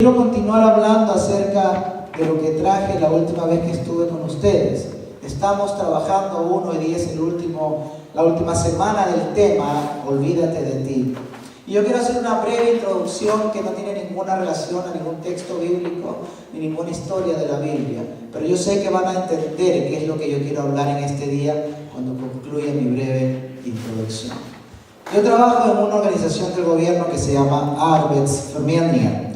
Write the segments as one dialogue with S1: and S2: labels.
S1: quiero continuar hablando acerca de lo que traje la última vez que estuve con ustedes. Estamos trabajando 1 y 10 la última semana del tema Olvídate de ti. Y yo quiero hacer una breve introducción que no tiene ninguna relación a ningún texto bíblico ni ninguna historia de la Biblia. Pero yo sé que van a entender qué es lo que yo quiero hablar en este día cuando concluya mi breve introducción. Yo trabajo en una organización del gobierno que se llama Arbetsförmedlingen.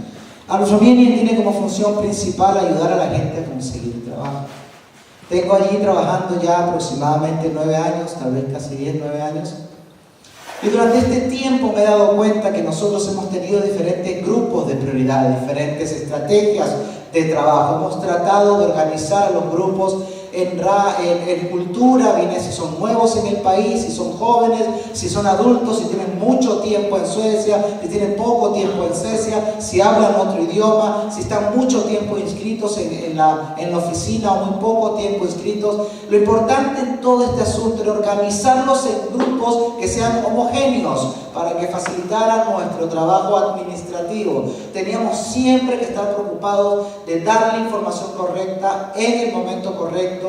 S1: Arbetsförmedlingen tiene como función principal ayudar a la gente a conseguir trabajo. Tengo allí trabajando ya aproximadamente 9 años, tal vez casi 9 años. Y durante este tiempo me he dado cuenta que nosotros hemos tenido diferentes grupos de prioridades, diferentes estrategias de trabajo. Hemos tratado de organizar a los grupos en cultura, bien si son nuevos en el país, si son jóvenes, si son adultos, si tienen mucho tiempo en Suecia, si tienen poco tiempo en Suecia, si hablan otro idioma, si están mucho tiempo inscritos en la oficina o muy poco tiempo inscritos. Lo importante en todo este asunto era organizarlos en grupos que sean homogéneos para que facilitaran nuestro trabajo administrativo. Teníamos siempre que estar preocupados de dar la información correcta en el momento correcto,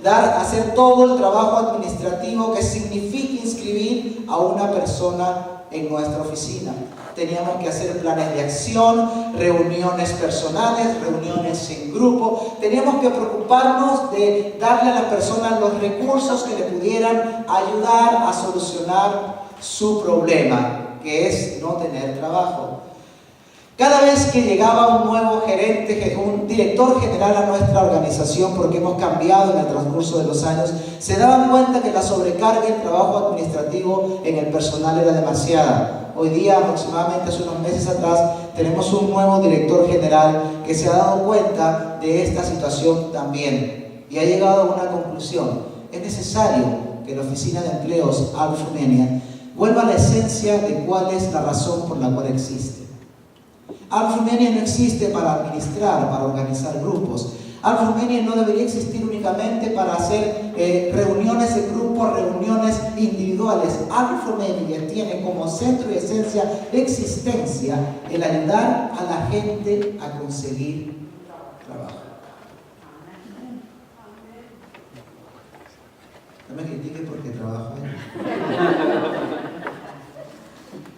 S1: hacer todo el trabajo administrativo que significa inscribir a una persona en nuestra oficina. Teníamos que hacer planes de acción, reuniones personales, reuniones en grupo. Teníamos que preocuparnos de darle a las personas los recursos que le pudieran ayudar a solucionar su problema, que es no tener trabajo. Cada vez que llegaba un nuevo gerente, un director general a nuestra organización, porque hemos cambiado en el transcurso de los años, se daban cuenta que la sobrecarga y el trabajo administrativo en el personal era demasiada. Hoy día, aproximadamente hace unos meses atrás, tenemos un nuevo director general que se ha dado cuenta de esta situación también y ha llegado a una conclusión. Es necesario que la Oficina de Empleos Arbetsförmedlingen vuelva a la esencia de cuál es la razón por la cual existe. Arbetsförmedlingen no existe para administrar, para organizar grupos. Arbetsförmedlingen no debería existir únicamente para hacer reuniones de grupos, reuniones individuales. Arbetsförmedlingen tiene como centro y esencia de existencia el ayudar a la gente a conseguir trabajo. No me critique porque trabajo ahí.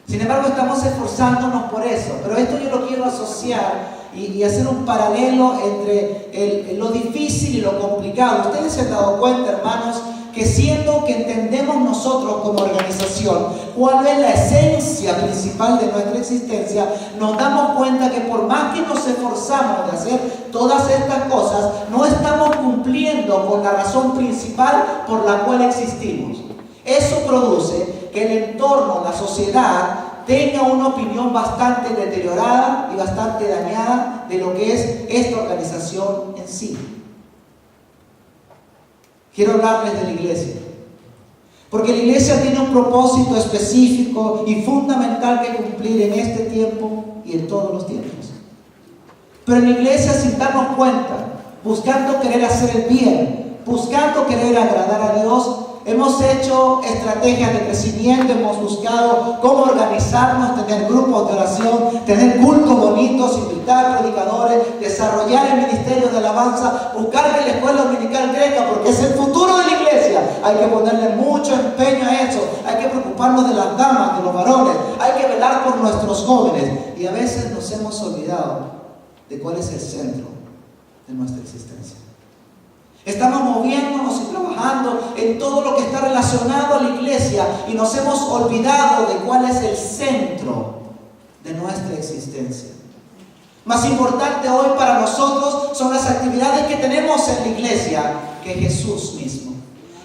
S1: Sin embargo, estamos esforzándonos por eso, pero esto yo lo quiero asociar y hacer un paralelo entre lo difícil y lo complicado. Ustedes se han dado cuenta, hermanos, que siendo que entendemos nosotros como organización cuál es la esencia principal de nuestra existencia, nos damos cuenta que por más que nos esforzamos de hacer todas estas cosas, no estamos cumpliendo con la razón principal por la cual existimos. Eso produce que el entorno, la sociedad, tenga una opinión bastante deteriorada y bastante dañada de lo que es esta organización en sí. Quiero hablarles de la iglesia, porque la iglesia tiene un propósito específico y fundamental que cumplir en este tiempo y en todos los tiempos. Pero en la iglesia, sin darnos cuenta, buscando querer hacer el bien, buscando querer agradar a Dios, hemos hecho estrategias de crecimiento, hemos buscado cómo organizarnos, tener grupos de oración, tener cultos bonitos, invitar predicadores, desarrollar el ministerio de alabanza, buscar que la escuela dominical crezca, porque es el futuro de la iglesia. Hay que ponerle mucho empeño a eso, hay que preocuparnos de las damas, de los varones, hay que velar por nuestros jóvenes. Y a veces nos hemos olvidado de cuál es el centro de nuestra existencia. Estamos moviéndonos y trabajando en todo lo que está relacionado a la iglesia y nos hemos olvidado de cuál es el centro de nuestra existencia. Más importante hoy para nosotros son las actividades que tenemos en la iglesia que Jesús mismo.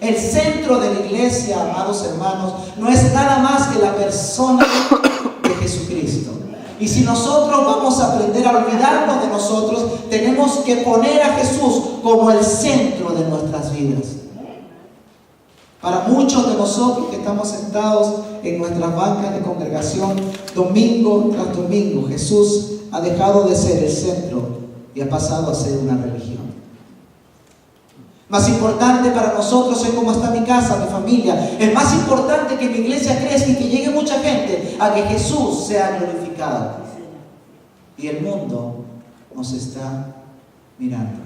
S1: El centro de la iglesia, amados hermanos, no es nada más que la persona de Jesucristo. Y si nosotros vamos a aprender a olvidarnos de nosotros, tenemos que poner a Jesús como el centro de nuestras vidas. Para muchos de nosotros que estamos sentados en nuestras bancas de congregación, domingo tras domingo, Jesús ha dejado de ser el centro y ha pasado a ser una religión. Más importante para nosotros es cómo está mi casa, mi familia. Es más importante que mi iglesia crezca y que llegue mucha gente a que Jesús sea glorificado. Y el mundo nos está mirando.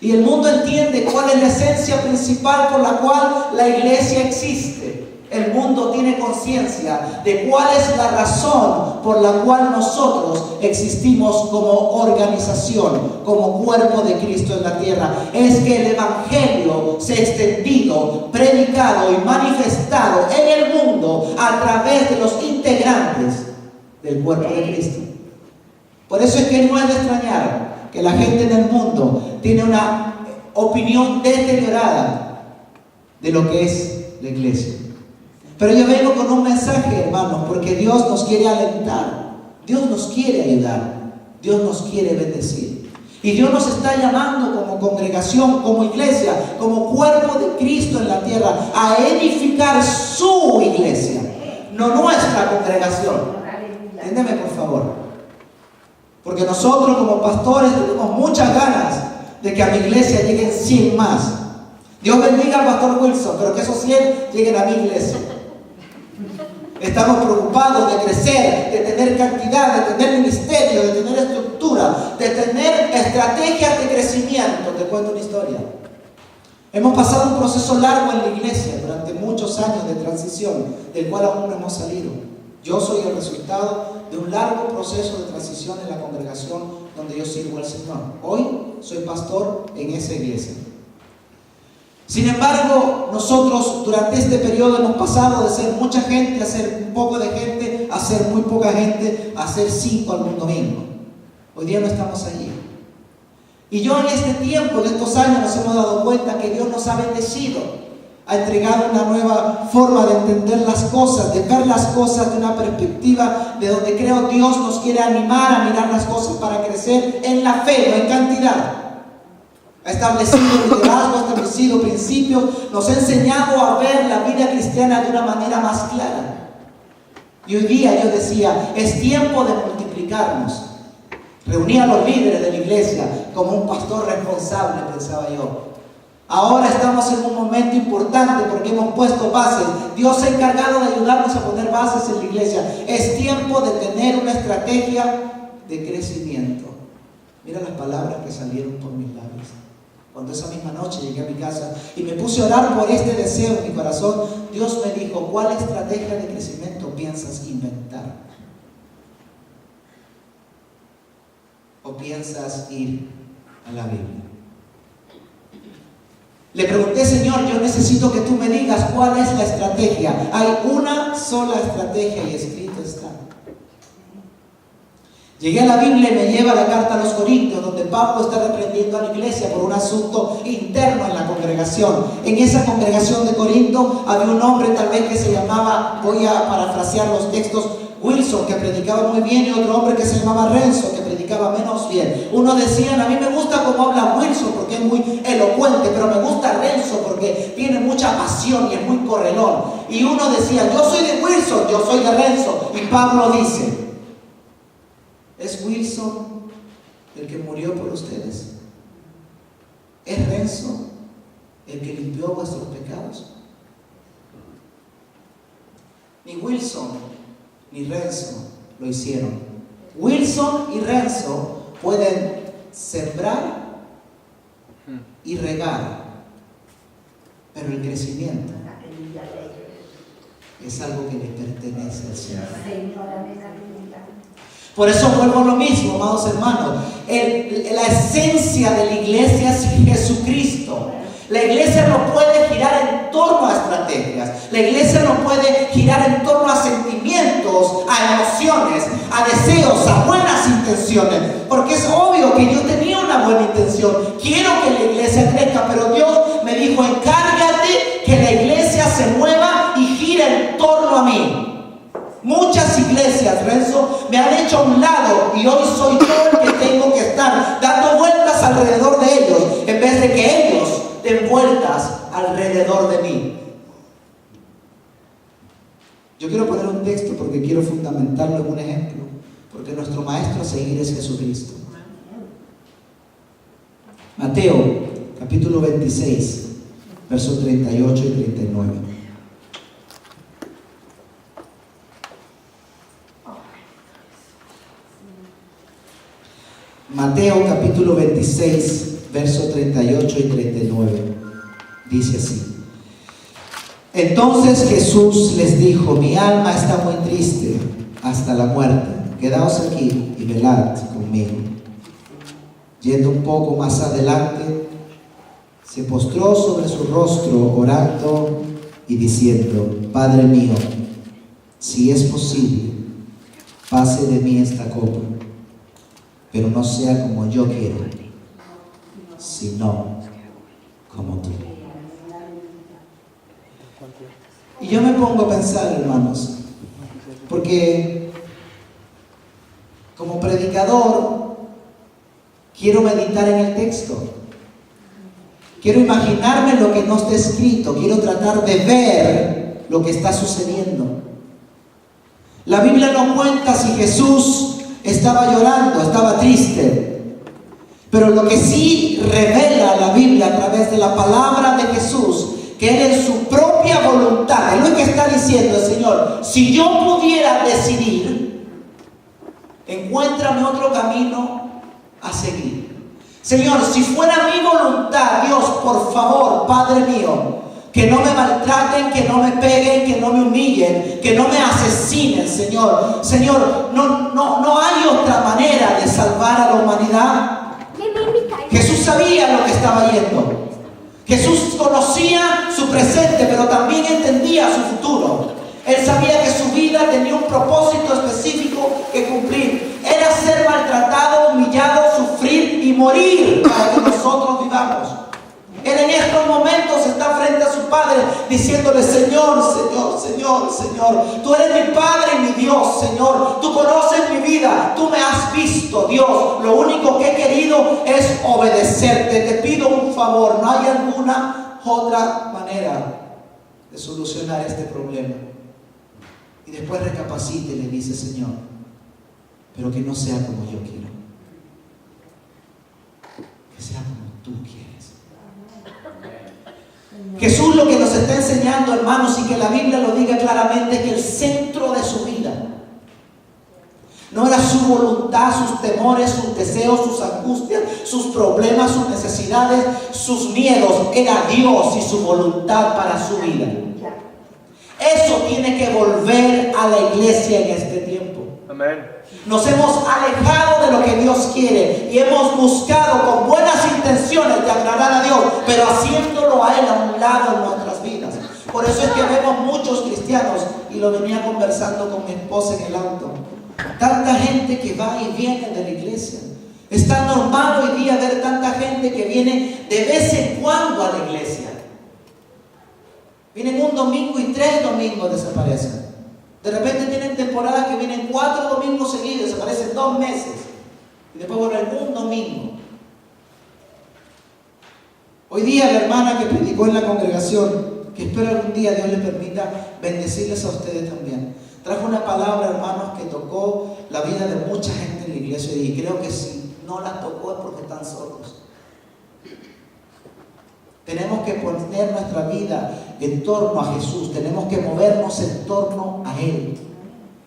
S1: Y el mundo entiende cuál es la esencia principal por la cual la iglesia existe. El mundo tiene conciencia de cuál es la razón por la cual nosotros existimos como organización, como cuerpo de Cristo en la tierra. Es que el Evangelio se ha extendido, predicado y manifestado en el mundo a través de los integrantes del cuerpo de Cristo. Por eso es que no es de extrañar que la gente en el mundo tiene una opinión deteriorada de lo que es la iglesia. Pero yo vengo con un mensaje, hermanos, porque Dios nos quiere alentar, Dios nos quiere ayudar, Dios nos quiere bendecir. Y Dios nos está llamando como congregación, como iglesia, como cuerpo de Cristo en la tierra, a edificar su iglesia, no nuestra congregación. Entiéndeme, por favor. Porque nosotros como pastores tenemos muchas ganas de que a mi iglesia lleguen 100 más. Dios bendiga al pastor Wilson, pero que esos 100 lleguen a mi iglesia. Estamos preocupados de crecer, de tener cantidad, de tener ministerio, de tener estructura, de tener estrategias de crecimiento. Te cuento una historia. Hemos pasado un proceso largo en la iglesia durante muchos años de transición, del cual aún no hemos salido. Yo soy el resultado de un largo proceso de transición en la congregación donde yo sirvo al Señor. Hoy soy pastor en esa iglesia. Sin embargo, nosotros durante este periodo hemos pasado de ser mucha gente a ser un poco de gente, a ser muy poca gente, a ser 5 algún domingo. Hoy día no estamos allí. Y yo en este tiempo, en estos años, nos hemos dado cuenta que Dios nos ha bendecido, ha entregado una nueva forma de entender las cosas, de ver las cosas de una perspectiva de donde creo Dios nos quiere animar a mirar las cosas para crecer en la fe, no en cantidad. Ha establecido liderazgo, ha establecido principios, nos ha enseñado a ver la vida cristiana de una manera más clara. Y hoy día yo decía, es tiempo de multiplicarnos. Reuní a los líderes de la iglesia como un pastor responsable, pensaba yo. Ahora estamos en un momento importante porque hemos puesto bases. Dios se ha encargado de ayudarnos a poner bases en la iglesia. Es tiempo de tener una estrategia de crecimiento. Mira las palabras que salieron por mis labios. Cuando esa misma noche llegué a mi casa y me puse a orar por este deseo en mi corazón, Dios me dijo, ¿cuál estrategia de crecimiento piensas inventar? ¿O piensas ir a la Biblia? Le pregunté, Señor, yo necesito que tú me digas cuál es la estrategia. Hay una sola estrategia y escrito está. Llegué a la Biblia y me lleva a la carta a los Corintios, donde Pablo está reprendiendo a la iglesia por un asunto interno en la congregación. En esa congregación de Corinto había un hombre tal vez que se llamaba, voy a parafrasear los textos, Wilson, que predicaba muy bien, y otro hombre que se llamaba Renzo, que predicaba menos bien. Uno decía, a mí me gusta cómo habla Wilson porque es muy elocuente, pero me gusta Renzo porque tiene mucha pasión y es muy correlón. Y uno decía, yo soy de Wilson, yo soy de Renzo. Y Pablo dice, ¿es Wilson el que murió por ustedes? ¿Es Renzo el que limpió vuestros pecados? Ni Wilson ni Renzo lo hicieron. Wilson y Renzo pueden sembrar y regar, pero el crecimiento es algo que le pertenece al Señor. Por eso vuelvo a lo mismo, amados hermanos. La esencia de la iglesia es Jesucristo. La iglesia no puede girar en torno a estrategias. La iglesia no puede girar en torno a sentimientos, a emociones, a deseos, a buenas intenciones. Porque es obvio que yo tenía una buena intención. Quiero que la iglesia crezca, pero Dios me dijo, encárgate que la iglesia se mueva y gire en torno a mí. Muchas iglesias, Renzo, me han hecho a un lado y hoy soy yo el que tengo que estar dando vueltas alrededor de ellos en vez de que ellos den vueltas alrededor de mí. Yo quiero poner un texto porque quiero fundamentarlo en un ejemplo, porque nuestro maestro a seguir es Jesucristo. Mateo, capítulo 26, versos 38 y 39. Mateo capítulo 26, versos 38 y 39. Dice así: entonces Jesús les dijo: mi alma está muy triste hasta la muerte. Quedaos aquí y velad conmigo. Yendo un poco más adelante, se postró sobre su rostro, orando y diciendo: Padre mío, si es posible, pase de mí esta copa, pero no sea como yo quiero, sino como tú. Y yo me pongo a pensar, hermanos, porque como predicador quiero meditar en el texto, quiero imaginarme lo que no está escrito, quiero tratar de ver lo que está sucediendo. La Biblia no cuenta si Jesús estaba llorando, estaba triste, pero lo que sí revela la Biblia a través de la palabra de Jesús, que Él en su propia voluntad, es lo que está diciendo el Señor: si yo pudiera decidir, encuéntrame otro camino a seguir. Señor, si fuera mi voluntad, Dios, por favor, Padre mío, que no me maltraten, que no me peguen, que no me humillen, que no me asesinen, Señor. Señor, no hay otra manera de salvar a la humanidad. Jesús sabía lo que estaba yendo. Jesús conocía su presente, pero también entendía su futuro. Él sabía que su vida tenía un propósito específico que cumplir. Era ser maltratado, humillado, sufrir y morir para que nosotros vivamos. Él en estos momentos está frente a su Padre diciéndole: Señor, Señor, Señor, Señor, tú eres mi Padre y mi Dios, Señor. Tú conoces mi vida, tú me has visto, Dios. Lo único que he querido es obedecerte. Te pido un favor, no hay alguna otra manera de solucionar este problema. Y después recapacita y le dice: Señor, pero que no sea como yo quiero, que sea como tú quieres. Jesús lo que nos está enseñando, hermanos, y que la Biblia lo diga claramente, es que el centro de su vida no era su voluntad, sus temores, sus deseos, sus angustias, sus problemas, sus necesidades, sus miedos. Era Dios y su voluntad para su vida. Eso tiene que volver a la iglesia en este tiempo.
S2: Amén.
S1: Nos hemos alejado de lo que Dios quiere y hemos buscado con buenas intenciones de agradar a Dios, pero haciéndolo a Él a un lado en nuestras vidas. Por eso es que vemos muchos cristianos, y lo venía conversando con mi esposa en el auto, tanta gente que va y viene de la iglesia. Es tan normal hoy día ver tanta gente que viene de vez en cuando a la iglesia. Vienen un domingo y 3 domingos desaparecen. De repente tienen temporadas que vienen 4 domingos seguidos, desaparecen 2 meses. Y después vuelven un domingo. Hoy día la hermana que predicó en la congregación, que espero algún día Dios le permita bendecirles a ustedes también, trajo una palabra, hermanos, que tocó la vida de mucha gente en la iglesia. Y creo que si no la tocó es porque están sordos. Tenemos que poner nuestra vida en torno a Jesús. Tenemos que movernos en torno a Él.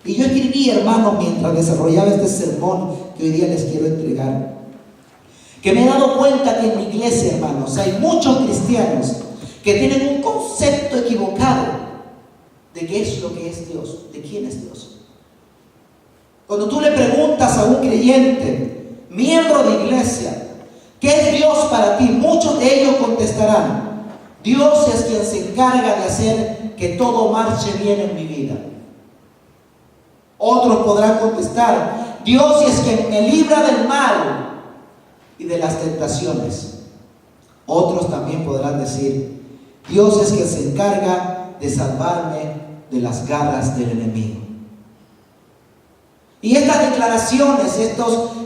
S1: Y yo escribí, hermanos, mientras desarrollaba este sermón que hoy día les quiero entregar, que me he dado cuenta que en mi iglesia, hermanos, hay muchos cristianos que tienen un concepto equivocado de qué es lo que es Dios, de quién es Dios. Cuando tú le preguntas a un creyente, miembro de iglesia, ¿qué es Dios para ti?, muchos de ellos contestarán: Dios es quien se encarga de hacer que todo marche bien en mi vida. Otros podrán contestar: Dios es quien me libra del mal y de las tentaciones. Otros también podrán decir: Dios es quien se encarga de salvarme de las garras del enemigo. Y estas declaraciones,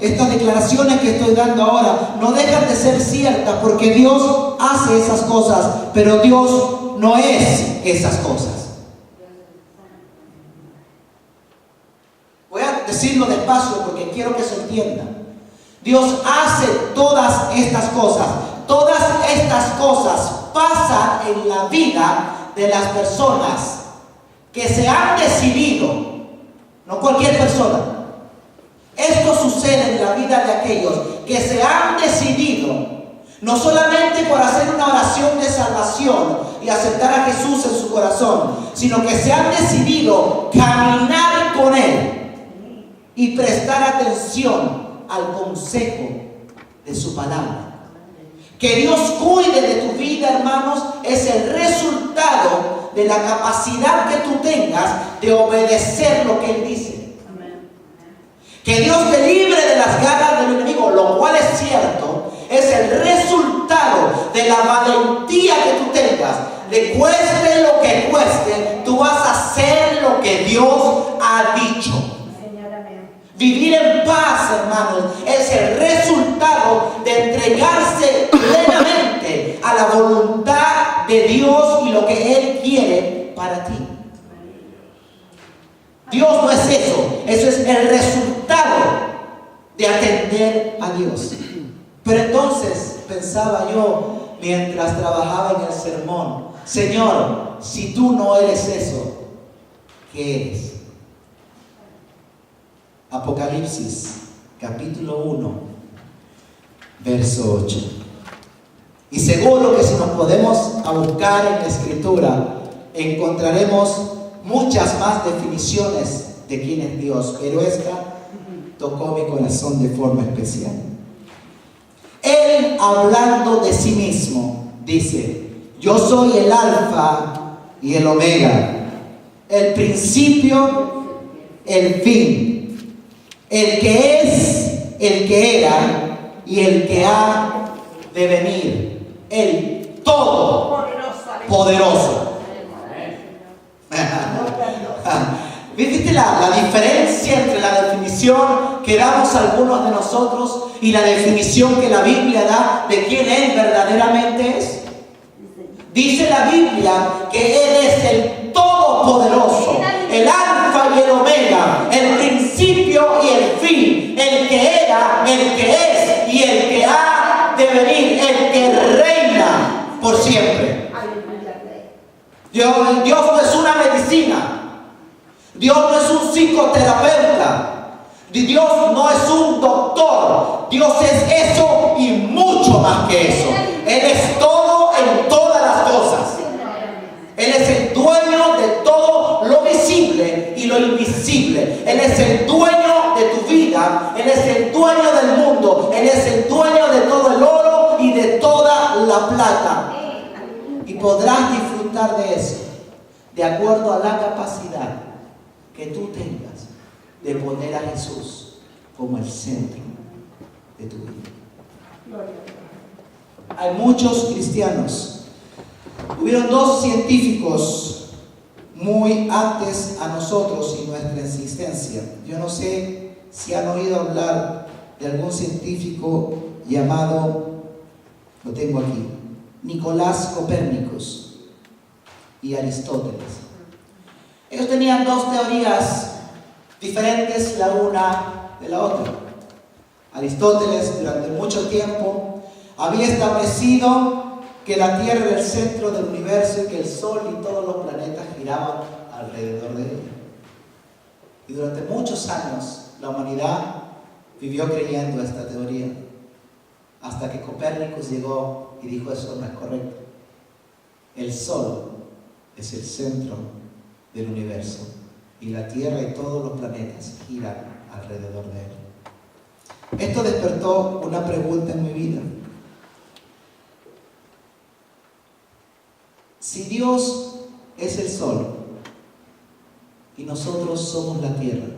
S1: estas declaraciones que estoy dando ahora, no dejan de ser ciertas, porque Dios hace esas cosas, pero Dios no es esas cosas. Voy a decirlo despacio porque quiero que se entienda. Dios hace todas estas cosas. Todas estas cosas pasan en la vida de las personas que se han decidido, no cualquier persona, Esto sucede en la vida de aquellos que se han decidido, no solamente por hacer una oración de salvación y aceptar a Jesús en su corazón, sino que se han decidido caminar con Él y prestar atención al consejo de su palabra. Que Dios cuide de tu vida, hermanos, es el resultado de la capacidad que tú tengas de obedecer lo que Él dice. Que Dios te libre de las garras del enemigo, lo cual es cierto, es el resultado de la valentía que tú tengas. Le cueste lo que cueste, tú vas a hacer lo que Dios ha dicho. Vivir en paz, hermanos, es el resultado de entregarse plenamente a la voluntad de Dios y lo que Él quiere para ti. Dios no es eso, eso es el resultado de atender a Dios. Pero entonces pensaba yo mientras trabajaba en el sermón, Señor, si tú no eres eso, ¿qué eres? Apocalipsis, capítulo 1, verso 8. Y seguro que si nos podemos a buscar en la Escritura, encontraremos muchas más definiciones de quién es Dios, pero esta tocó mi corazón de forma especial. Él, hablando de sí mismo, dice: yo soy el Alfa y el Omega, el principio, el fin, el que es, el que era y el que ha de venir, el Todopoderoso. ¿Viste la diferencia entre la definición que damos algunos de nosotros y la definición que la Biblia da de quién Él verdaderamente es? Dice la Biblia que Él es el Todopoderoso, el Alfa y el Omega, el principio y el fin, el que era, el que es y el que ha de venir, el que reina por siempre. Dios no es una medicina. Dios no es un psicoterapeuta. Dios no es un doctor. Dios es eso y mucho más que eso. Él es todo en todas las cosas. Él es el dueño de todo lo visible y lo invisible. Él es el dueño de tu vida. Él es el dueño del mundo. Él es el dueño de todo el oro y de toda la plata. Y podrás disfrutar de eso de acuerdo a la capacidad que tú tengas de poner a Jesús como el centro de tu vida. Hay muchos cristianos. Hubieron dos científicos muy antes a nosotros y nuestra existencia. Yo no sé si han oído hablar de algún científico llamado, lo tengo aquí, Nicolás Copérnicus y Aristóteles. Ellos tenían dos teorías diferentes la una de la otra. Aristóteles durante mucho tiempo había establecido que la Tierra era el centro del universo y que el Sol y todos los planetas giraban alrededor de ella. Y durante muchos años la humanidad vivió creyendo esta teoría, hasta que Copérnicus llegó y dijo: eso no es correcto. El Sol es el centro del universo y la Tierra y todos los planetas giran alrededor de él. Esto despertó una pregunta en mi vida. Si Dios es el Sol y nosotros somos la Tierra,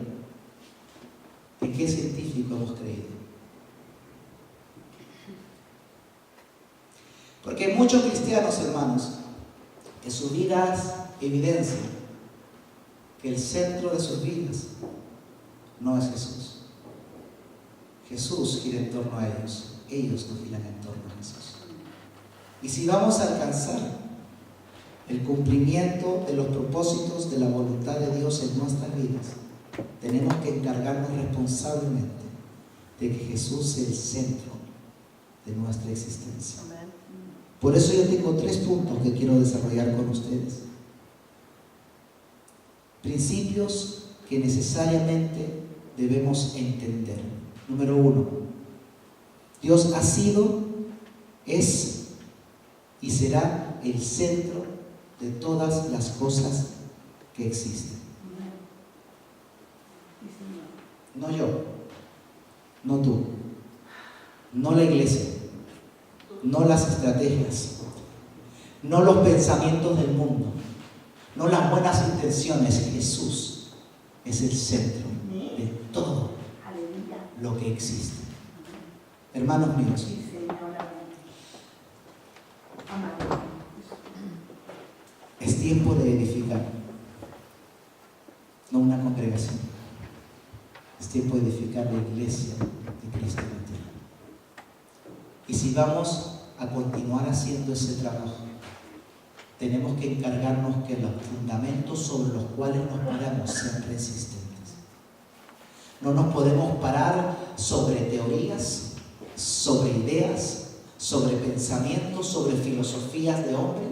S1: ¿en qué científico hemos creído? Porque hay muchos cristianos, hermanos, que sus vidas evidencian que el centro de sus vidas no es Jesús. Jesús gira en torno a ellos, ellos no giran en torno a Jesús. Y si vamos a alcanzar el cumplimiento de los propósitos de la voluntad de Dios en nuestras vidas, tenemos que encargarnos responsablemente de que Jesús sea el centro de nuestra existencia. Por eso yo tengo 3 puntos que quiero desarrollar con ustedes. Principios que necesariamente debemos entender. Número 1, Dios ha sido, es y será el centro de todas las cosas que existen. No yo, no tú, no la iglesia, no las estrategias, no los pensamientos del mundo, no las buenas intenciones. Jesús es el centro de todo lo que existe. Hermanos míos, es tiempo de edificar, no una congregación. Es tiempo de edificar la iglesia de Cristo en la tierra. Y si vamos a continuar haciendo ese trabajo, tenemos que encargarnos que los fundamentos sobre los cuales nos paramos sean resistentes. No nos podemos parar sobre teorías, sobre ideas, sobre pensamientos, sobre filosofías de hombre.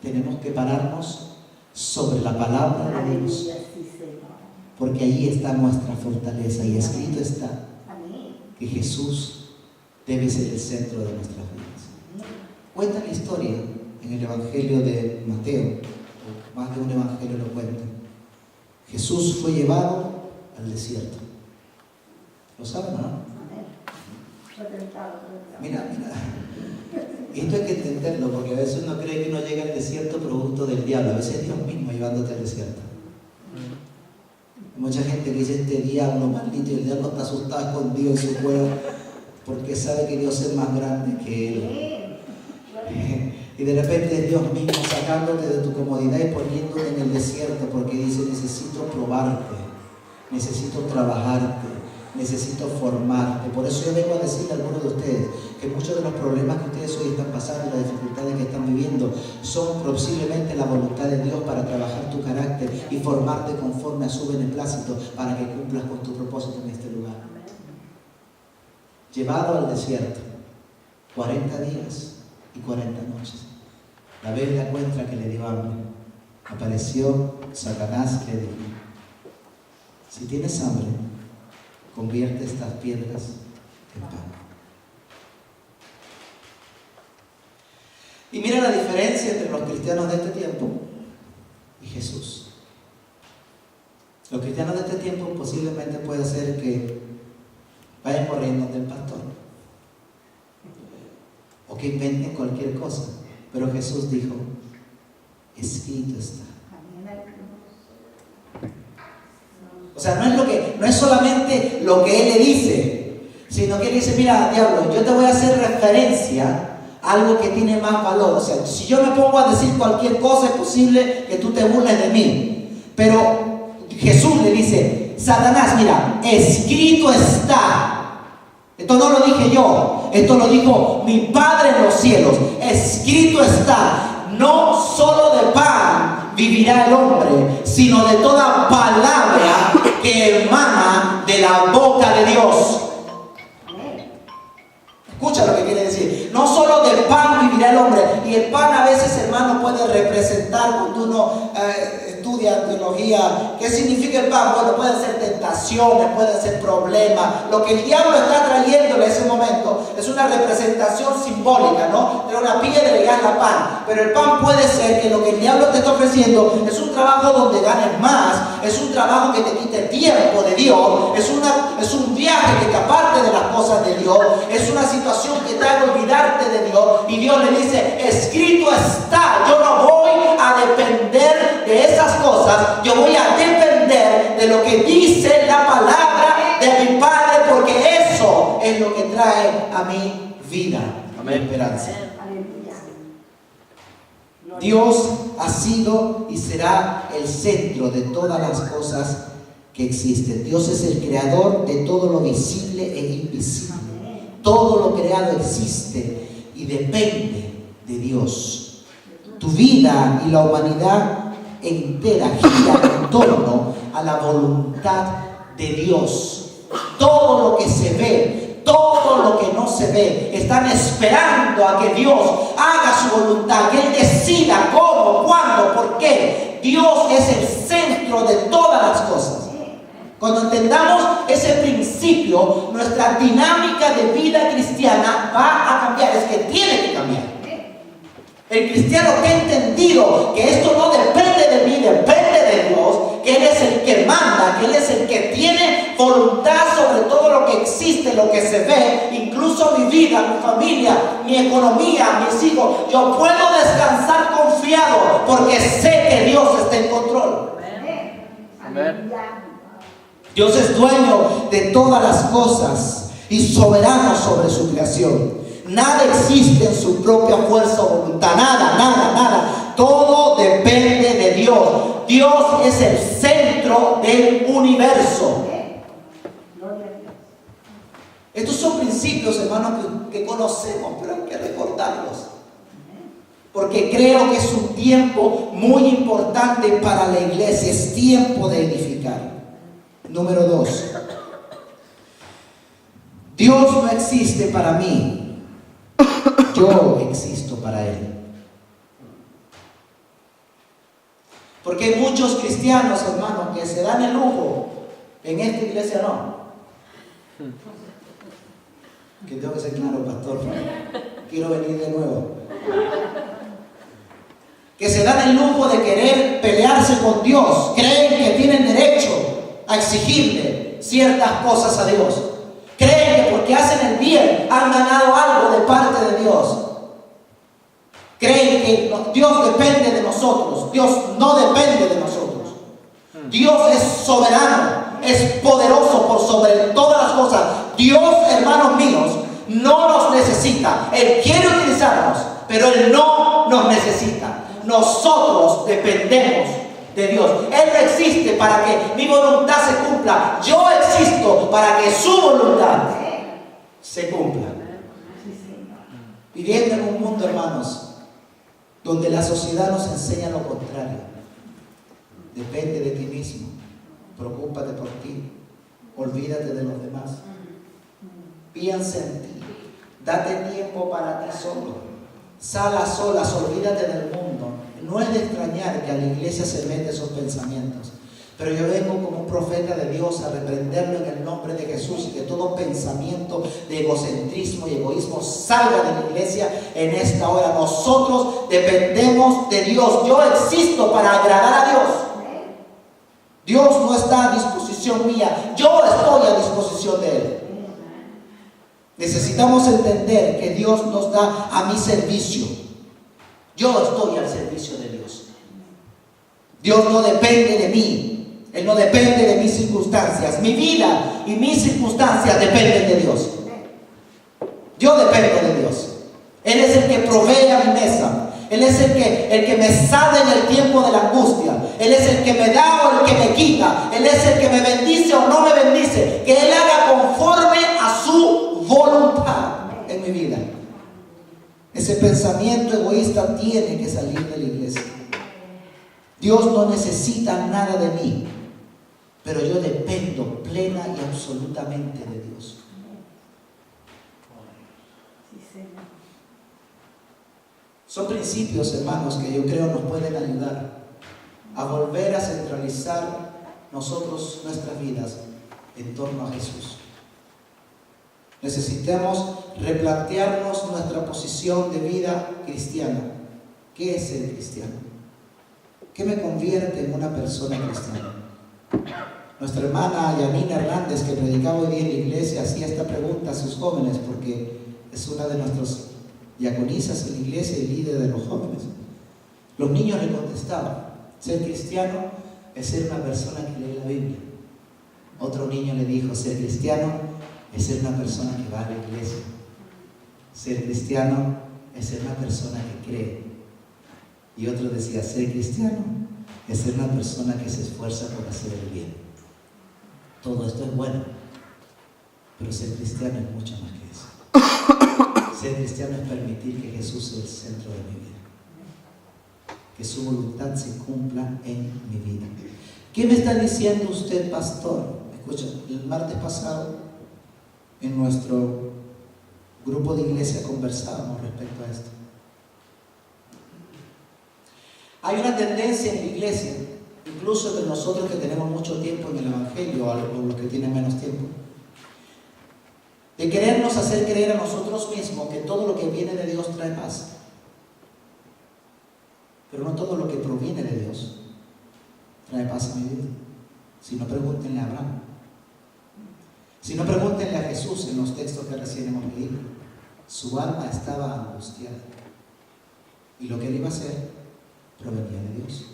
S1: Tenemos que pararnos sobre la palabra de Dios, porque allí está nuestra fortaleza, y escrito está que Jesús debe ser el centro de nuestras vidas. Cuenta la historia en el Evangelio de Mateo, o más de un evangelio lo cuenta. Jesús fue llevado al desierto. ¿Lo saben, no? Mira, esto hay que entenderlo, porque a veces uno cree que uno llega al desierto producto del diablo. A veces es Dios mismo llevándote al desierto. Hay mucha gente que dice: este diablo maldito, y el diablo está asustado, escondido en su cueva, porque sabe que Dios es más grande que él. Y de repente es Dios mismo sacándote de tu comodidad y poniéndote en el desierto, porque dice: necesito probarte, necesito trabajarte, necesito formarte. Por eso yo vengo a decirle a algunos de ustedes que muchos de los problemas que ustedes hoy están pasando, las dificultades que están viviendo, son posiblemente la voluntad de Dios para trabajar tu carácter y formarte conforme a su beneplácito, para que cumplas con tu propósito en este lugar. Llevado al desierto, 40 días y 40 noches. La Biblia cuenta que le dio hambre. Apareció Satanás y le dijo: si tienes hambre, convierte estas piedras en pan. Y mira la diferencia entre los cristianos de este tiempo y Jesús. Los cristianos de este tiempo posiblemente puede ser que vayan corriendo del pastor, o que inventen cualquier cosa. Pero Jesús dijo: escrito está. O sea, no es solamente lo que Él le dice, sino que Él dice: mira, diablo, yo te voy a hacer referencia a algo que tiene más valor. O sea, si yo me pongo a decir cualquier cosa, es posible que tú te burles de mí. Pero Jesús le dice: Satanás, mira, escrito está. Esto no lo dije yo, esto lo dijo mi Padre en los cielos. Escrito está: no solo de pan vivirá el hombre, sino de toda palabra que emana de la boca de Dios. Escucha lo que quiere decir. No solo de pan vivirá el hombre. Y el pan a veces, hermano, puede representar, cuando uno estudia teología, ¿qué significa el pan? Bueno, pueden ser tentaciones, pueden ser problemas. Lo que el diablo está trayendo en ese momento es una representación simbólica, ¿no? Era una piedra y gana pan. Pero el pan puede ser que lo que el diablo te está ofreciendo es un trabajo donde ganes más, es un trabajo que te quite tiempo de Dios, es un viaje que te aparte de las cosas de Dios, es una situación que te haga olvidarte de Dios. Y Dios le dice: escrito está. Yo no voy a depender de esas cosas, yo voy a depender de lo que dice la palabra de mi Padre, porque eso es lo que trae a mi vida. Amén. Esperanza. Dios ha sido y será el centro de todas las cosas que existen. Dios es el creador de todo lo visible e invisible. Todo lo creado existe y depende de Dios. Tu vida y la humanidad entera gira en torno a la voluntad de Dios. Todo lo que se ve, todo lo que no se ve, están esperando a que Dios haga su voluntad, que Él decida cómo, cuándo, por qué. Dios es el centro de todas las cosas. Cuando entendamos ese principio, nuestra dinámica de vida cristiana va a cambiar. Es que tiene que cambiar. El cristiano que ha entendido que esto no depende de mí, depende de Dios, que Él es el que manda, que Él es el que tiene voluntad sobre todo lo que existe, lo que se ve, incluso mi vida, mi familia, mi economía, mis hijos. Yo puedo descansar confiado porque sé que Dios está en control.
S2: Amén.
S1: Dios es dueño de todas las cosas y soberano sobre su creación. Nada existe en su propia fuerza o voluntad. Nada. Todo depende de Dios. Dios es el centro del universo. Estos son principios, hermanos, que conocemos, pero hay que recordarlos. Porque creo que es un tiempo muy importante para la iglesia. Es tiempo de edificar. Número 2. Dios no existe para mí. Yo existo para Él. Porque hay muchos cristianos, hermanos, que se dan el lujo. En esta iglesia no. Que tengo que ser claro, pastor. Quiero venir de nuevo. Que se dan el lujo de querer pelearse con Dios. Creen que tienen derecho a exigirle ciertas cosas a Dios. Creen que porque hacen el bien han ganado algo de parte de Dios. Creen que Dios depende de nosotros. Dios no depende de nosotros. Dios es soberano, es poderoso por sobre todas las cosas. Dios, hermanos míos, no nos necesita. Él quiere utilizarnos, pero Él no nos necesita. Nosotros dependemos de Dios. Él no existe para que mi voluntad se cumpla. Yo existo para que su voluntad se cumpla. Viviendo en un mundo, hermanos, donde la sociedad nos enseña lo contrario. Depende de ti mismo. Preocúpate por ti. Olvídate de los demás. Piensa en ti. Date tiempo para ti solo. Sal a solas, olvídate del mundo. No es de extrañar que a la iglesia se meten esos pensamientos. Pero yo vengo como un profeta de Dios a reprenderlo en el nombre de Jesús y que todo pensamiento de egocentrismo y egoísmo salga de la iglesia en esta hora. Nosotros dependemos de Dios. Yo existo para agradar a Dios. Dios no está a disposición mía. Yo estoy a disposición de Él. Necesitamos entender que Dios nos da a mi servicio. Yo estoy al servicio de Dios. Dios no depende de mí. Él no depende de mis circunstancias. Mi vida y mis circunstancias dependen de Dios. Yo dependo de Dios. Él es el que provee a mi mesa. Él es el que me salva en el tiempo de la angustia. Él es el que me da o el que me quita. Él es el que me bendice o no me bendice. Que Él haga conforme a su voluntad en mi vida. Ese pensamiento egoísta tiene que salir de la iglesia. Dios no necesita nada de mí, pero yo dependo plena y absolutamente de Dios. Son principios, hermanos, que yo creo nos pueden ayudar a volver a centralizar nosotros nuestras vidas en torno a Jesús. Necesitamos replantearnos nuestra posición de vida cristiana. ¿Qué es ser cristiano? ¿Qué me convierte en una persona cristiana? Nuestra hermana Yanina Hernández, que predicaba hoy día en la iglesia, hacía esta pregunta a sus jóvenes porque es una de nuestras diaconisas en la iglesia y líder de los jóvenes. Los niños le contestaban: ser cristiano es ser una persona que lee la Biblia. Otro niño le dijo: ser cristiano es ser una persona que va a la iglesia. Ser cristiano es ser una persona que cree. Y otro decía: ser cristiano es ser una persona que se esfuerza por hacer el bien. Todo esto es bueno, pero ser cristiano es mucho más que eso. Ser cristiano es permitir que Jesús sea el centro de mi vida, que su voluntad se cumpla en mi vida. ¿Qué me está diciendo usted, pastor? Escucha, el martes pasado en nuestro grupo de iglesia conversábamos respecto a esto. Hay una tendencia en la iglesia incluso entre nosotros que tenemos mucho tiempo en el Evangelio o los que tienen menos tiempo, de querernos hacer creer a nosotros mismos que todo lo que viene de Dios trae paz. Pero no todo lo que proviene de Dios trae paz en mi vida. Si no, pregúntenle a Abraham. Si no, pregúntenle a Jesús en los textos que recién hemos leído. Su alma estaba angustiada. Y lo que él iba a hacer provenía de Dios.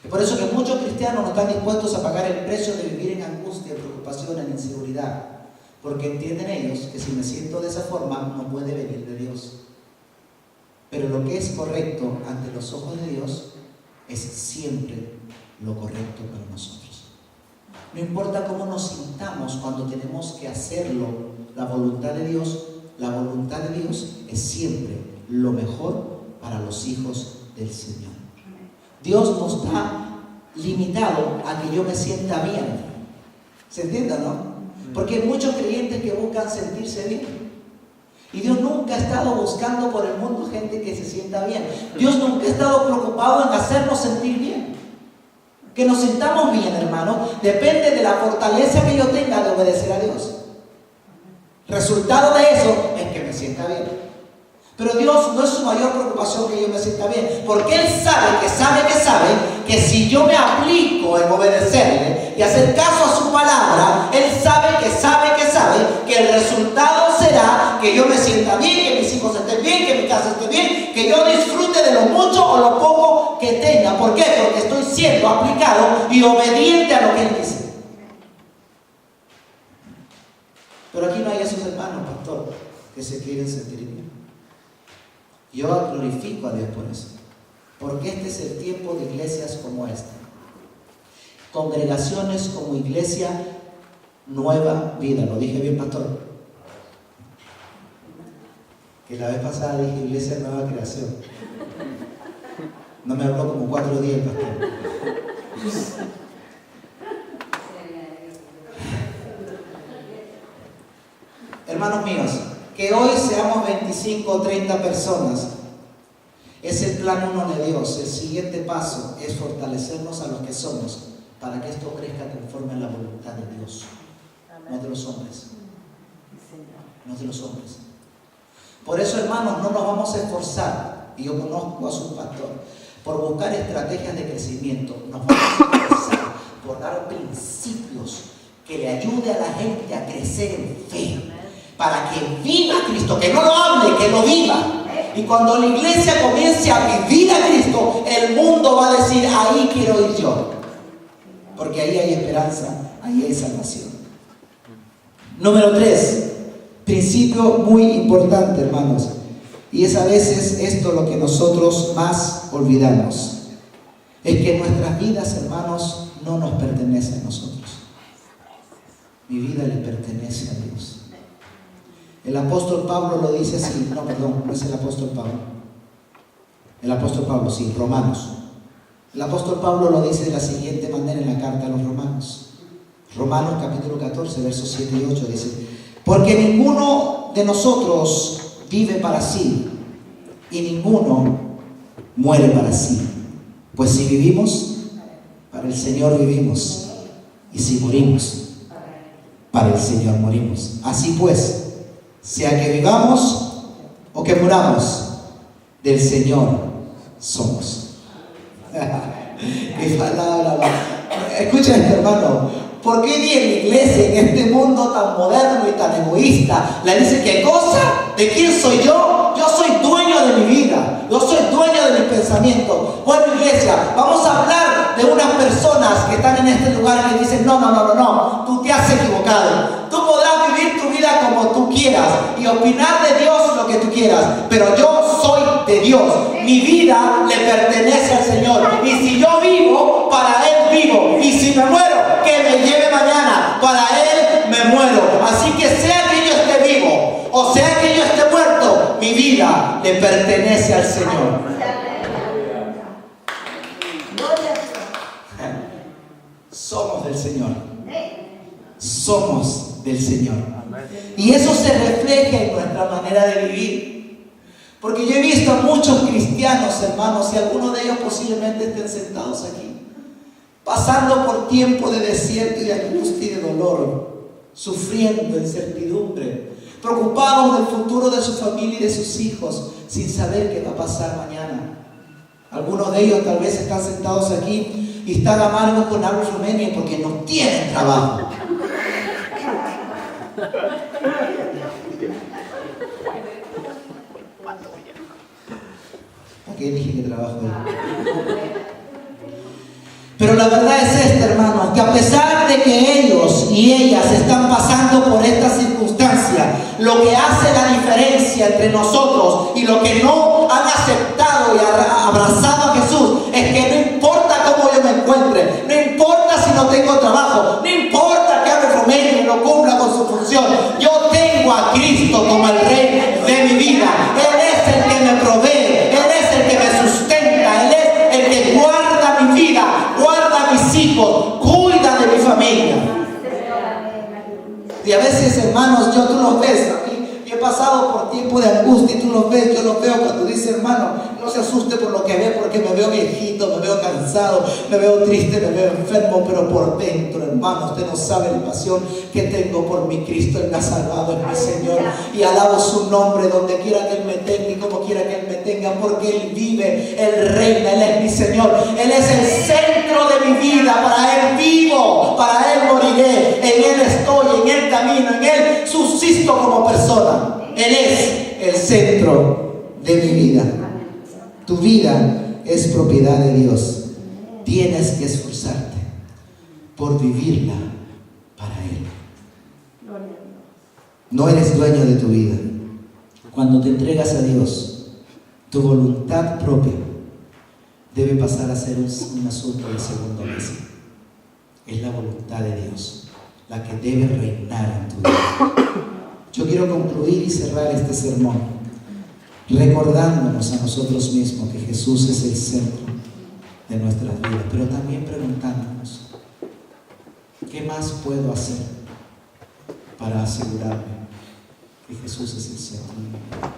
S1: Es por eso que muchos cristianos no están dispuestos a pagar el precio de vivir en angustia, en preocupación, en inseguridad. Porque entienden ellos que si me siento de esa forma, no puede venir de Dios. Pero lo que es correcto ante los ojos de Dios es siempre lo correcto para nosotros. No importa cómo nos sintamos cuando tenemos que hacerlo, la voluntad de Dios es siempre lo mejor para los hijos del Señor. Dios no está limitado a que yo me sienta bien. ¿Se entiende, no? Porque hay muchos creyentes que buscan sentirse bien. Y Dios nunca ha estado buscando por el mundo gente que se sienta bien. Dios nunca ha estado preocupado en hacernos sentir bien. Que nos sintamos bien, hermano, depende de la fortaleza que yo tenga de obedecer a Dios. Resultado de eso es que me sienta bien. Pero Dios no es su mayor preocupación que yo me sienta bien, porque Él sabe que si yo me aplico en obedecerle y hacer caso a su palabra, Él sabe que el resultado será que yo me sienta bien, que mis hijos estén bien, que mi casa esté bien, que yo disfrute de lo mucho o lo poco que tenga. ¿Por qué? Porque estoy siendo aplicado y obediente a lo que Él dice. Pero aquí no hay esos hermanos, pastor, que se quieren sentir bien. Yo glorifico a Dios por eso, porque este es el tiempo de iglesias como esta, congregaciones como Iglesia Nueva Vida. ¿Lo dije bien, pastor? Que la vez pasada dije Iglesia Nueva Creación. No me habló como 4 días, pastor. Hermanos míos, que hoy seamos 25 o 30 personas es el plan uno de Dios. El siguiente paso es fortalecernos a los que somos para que esto crezca conforme a la voluntad de Dios, no de los hombres. No de los hombres. Por eso, hermanos, no nos vamos a esforzar, y yo conozco a su pastor, por buscar estrategias de crecimiento. Nos vamos a esforzar por dar principios que le ayude a la gente a crecer en fe, para que viva Cristo, que no lo hable, que lo viva. Y cuando la iglesia comience a vivir a Cristo, el mundo va a decir, ahí quiero ir yo. Porque ahí hay esperanza, ahí hay salvación. Número 3, principio muy importante, hermanos. Y es a veces esto lo que nosotros más olvidamos. Es que nuestras vidas, hermanos, no nos pertenecen a nosotros. Mi vida le pertenece a Dios. El apóstol Pablo lo dice así. No es el apóstol Pablo. El apóstol Pablo, sí, Romanos. El apóstol Pablo lo dice de la siguiente manera en la carta a los Romanos. Romanos capítulo 14, versos 7 y 8 dice: porque ninguno de nosotros vive para sí y ninguno muere para sí. Pues si vivimos, para el Señor vivimos, y si morimos, para el Señor morimos. Así pues, sea que vivamos o que muramos, del Señor somos. ¡Qué palabra! Escucha esto, hermano. ¿Por qué ni en la iglesia, en este mundo tan moderno y tan egoísta, le dice qué cosa? ¿De quién soy yo? Yo soy dueño de mi vida. Yo soy dueño de mis pensamientos. Bueno, iglesia, vamos a hablar de unas personas que están en este lugar que dicen, no, tú te has equivocado. Tú podrás vivir tu vida como tú quieras y opinar de Dios lo que tú quieras, pero yo soy de Dios. Mi vida le pertenece al Señor. Y si yo vivo, para Él vivo. Y si me muero, que me lleve mañana. Para Él me muero. Así que sea que yo esté vivo o sea que yo esté muerto, mi vida le pertenece al Señor. Somos del Señor. Somos del Señor. Y eso se refleja en nuestra manera de vivir. Porque yo he visto a muchos cristianos, hermanos, y algunos de ellos posiblemente estén sentados aquí, pasando por tiempo de desierto y de angustia y de dolor, sufriendo incertidumbre, preocupados del futuro de su familia y de sus hijos, sin saber qué va a pasar mañana. Algunos de ellos tal vez están sentados aquí y están amargos con Abre Romania porque no tienen trabajo. ¿A qué dije que trabajo? Pero la verdad es esta, hermanos, que a pesar de que ellos y ellas están pasando por esta circunstancia, lo que hace la diferencia entre nosotros y los que no han aceptado y abrazado a Jesús es que no importa cómo yo me encuentre, no importa si no tengo trabajo, no importa que Abre Romania no cumpla con su función, yo tengo a Cristo como el Rey de mi vida. Él es el que me provee, Él es el que me sustenta, Él es el que guarda mi vida, guarda a mis hijos, cuida de mi familia. Y a veces, hermanos, tú los ves, yo he pasado por tiempo de angustia y tú los ves, yo los veo cuando dice, hermano, no se asuste por lo que ve, porque me veo viejito, me veo cansado, me veo triste, me veo enfermo, pero por dentro, hermano, usted no sabe la pasión que tengo por mi Cristo. Él me ha salvado, es mi Señor, y alabo su nombre donde quiera que Él me tenga y como quiera que Él me tenga, porque Él vive, Él reina, Él es mi Señor, Él es el centro de mi vida. Para Él vivo, para Él moriré, en Él estoy, en Él camino, en Él subsisto como persona. Él es el centro de mi vida. Tu vida es propiedad de Dios. Tienes que esforzarte por vivirla para Él. No eres dueño de tu vida. Cuando te entregas a Dios, tu voluntad propia debe pasar a ser un asunto de segundo mesa. Es la voluntad de Dios la que debe reinar en tu vida. Yo quiero concluir y cerrar este sermón recordándonos a nosotros mismos que Jesús es el centro de nuestras vidas, pero también preguntándonos, ¿qué más puedo hacer para asegurarme que Jesús es el centro de mi vida?